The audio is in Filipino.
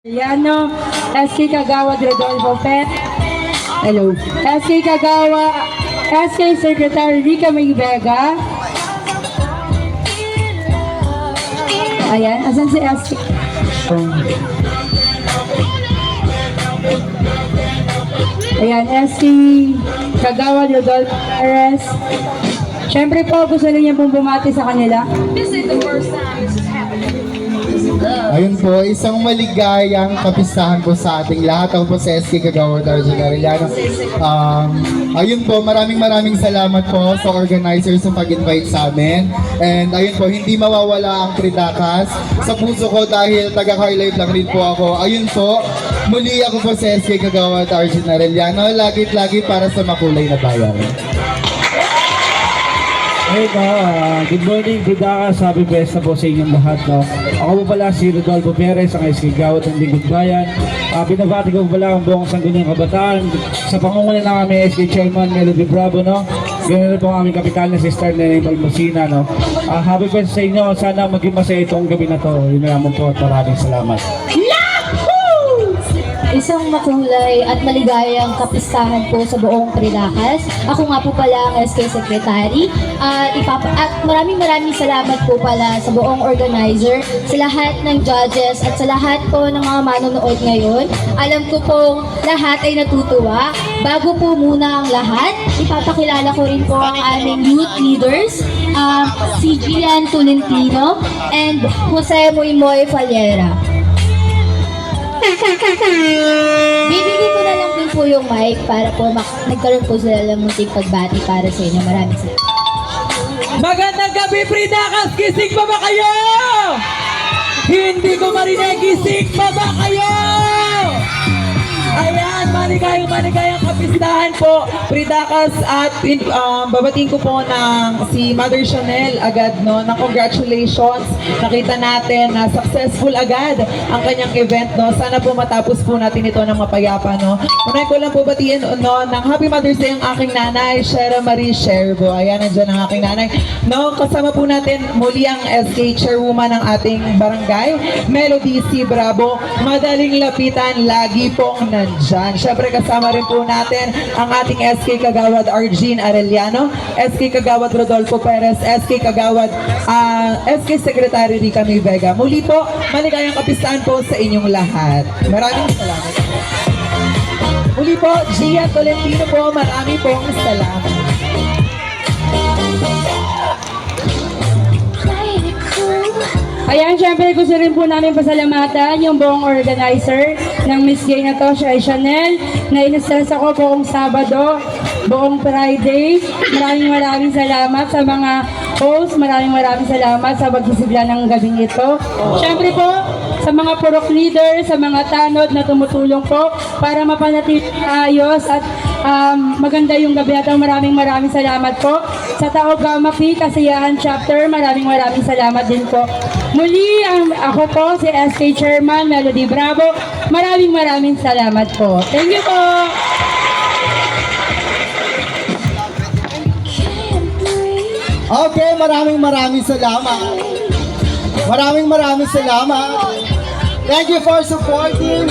Yano, SK Kagawad Rodolfo Pet. Hello. SK Kagawa, SK Secretary Rica May Vega. Ayan, asan si SK? Ayan, SK Kagawad Rodolfo Perez. Siyempre po, gusto niyo pong bumati sa kanila. This is the first time this is happening. Ayun po, isang maligayang kapistahan po sa ating lahat. Ako po sa SK Kagawad Arjun Arellano. Ayun po, maraming salamat po sa organizers sa pag-invite sa amin. And ayun po, hindi mawawala ang Tridakas sa puso ko dahil taga-highlight lang rin po ako. Ayun po, muli ako po sa SK Kagawad Arjun Arellano. Lagi para sa makulay na bayan. Hey, good morning, good happy fiesta po sa inyong lahat. No? Ako po pala si Rodolfo Perez, ang SK Kagawad ng Lingkod Bayan. Binabati ko pala ang buong Sangguniang Kabataan sa pangunguna ng aming SK Chairman Melody Bravo. No? Ganoon po ang aming kapital na si Star Neneng Palmosina. No? Happy fiesta sa inyo. Sana maging masaya itong gabi na to. Yun naman po at maraming salamat. Isang makulay at maligayang kapistahan po sa buong Tridakas. Ako nga po pala ang SK Secretary. At maraming salamat po pala sa buong organizer, sa lahat ng judges at sa lahat po ng mga manonood ngayon. Alam ko pong lahat ay natutuwa. Bago po muna ang lahat, ipapakilala ko rin po ang aming youth leaders, si Gian Tolentino and Jose Moymoy Faliera. Bibigay ko na lang din po yung mic para po nagkaroon po sila ng munting pagbati para sa inyo. Maraming salamat. Magandang gabi, Tridakas! Gising pa ba kayo? Hindi ko marinig, gising pa ba kayo? Ayan, maligayang kapistahan po, Tridakas, at babatiin ko po ng si Mother Chanel agad, no, na congratulations. Nakita natin na successful agad ang kanyang event, no. Sana po matapos po natin ito ng mapayapa, no. Unay ko lang po batiin, no, ng Happy Mother's Day ang aking nanay, Shera Marie Sherbo. Ayan, nandiyan ang aking nanay. No, kasama po natin muli ang SK Chairwoman ng ating barangay, Melody C. Bravo. Madaling lapitan, lagi pong nandyan. Siyempre kasama rin po natin ang ating SK Kagawad Arjun Arellano, SK Kagawad Rodolfo Perez, SK Kagawad, SK Secretary Rica May Vega. Muli po, maligayang kapistahan po sa inyong lahat. Maraming salamat. Muli po, Gian Tolentino po, marami pong salamat. Ayan, syempre gusto rin po namin pasalamatan yung buong organizer ng Miss Gay na to, siya ay Chanel. Nainis ako buong Sabado, buong Friday. Maraming salamat sa mga host. Maraming salamat sa pagsisigla ng gabing ito. Syempre po, sa mga purok leader, sa mga tanod na tumutulong po para mapanatili ayos at maganda yung gabi natin. Maraming salamat po. Sa Taog Gamma P, Kasiyahan Chapter, maraming salamat din po. Muli, ako po si SK Chairman Melody Bravo. Maraming salamat po. Thank you po. Okay, maraming salamat. Maraming salamat. Thank you for supporting